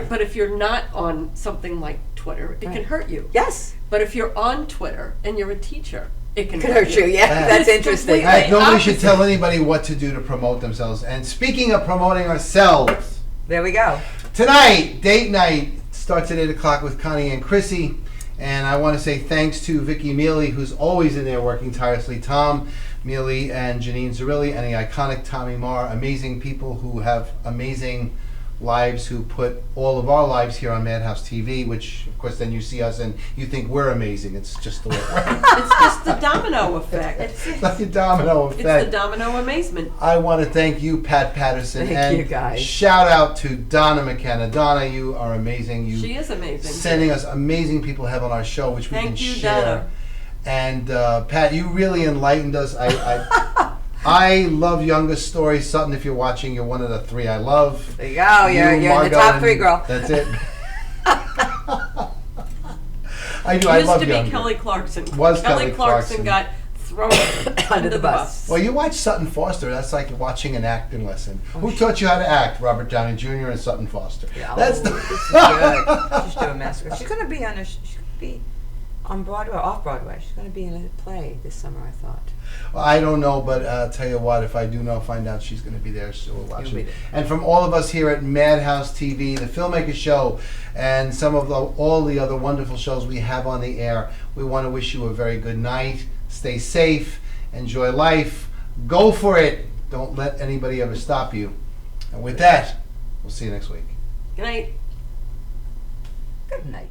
but if you're not on something like Twitter, it can hurt you. Yes. But if you're on Twitter and you're a teacher, it can Could hurt you. Yeah, that's It's interesting. completely- Nobody should opposite. tell anybody what to do to promote themselves. And speaking of promoting ourselves, There we go. tonight, date night, starts at 8 o'clock with Connie and Chrissy. And I want to say thanks to Vicky Mealy, who's always in there working tirelessly, Tom Mealy and Janine Zerilli, and the iconic Tommy Marr. Amazing people who have amazing lives, who put all of our lives here on Madhouse TV, which, of course, then you see us and you think we're amazing. It's just the way it works. It's just the domino effect. It's like a domino It's effect. the domino amazement. I want to thank you, Pat Patterson. Thank and you, guys. Shout out to Donna McKenna. Donna, you are amazing. You She is amazing. sending us amazing people have on our show, which we Thank can you, share. Donna. And Pat, you really enlightened us. I love youngest stories. Sutton, if you're watching, you're one of the 3 I love. There you go. You're in the Margot, top 3, girl. That's it. I do. I Used love to be younger. Kelly Clarkson. Was Kelly Kelly Clarkson Clarkson. got thrown under the bus. Well, you watch Sutton Foster. That's like watching an acting lesson. Who taught you how to act? Robert Downey Jr. and Sutton Foster. Yeah, That's this is good. She's doing master. She's going to be on on Broadway, or off Broadway. She's going to be in a play this summer, I thought. Well, I don't know, but I'll tell you what, if I do know, find out, she's going to be there, so we'll watch You'll be it. there. And from all of us here at Madhouse TV, the Filmmaker Show, and some of all the other wonderful shows we have on the air, we want to wish you a very good night, Stay safe. Enjoy life. Go for it. Don't let anybody ever stop you. And with that, we'll see you next week. Good night. Good night.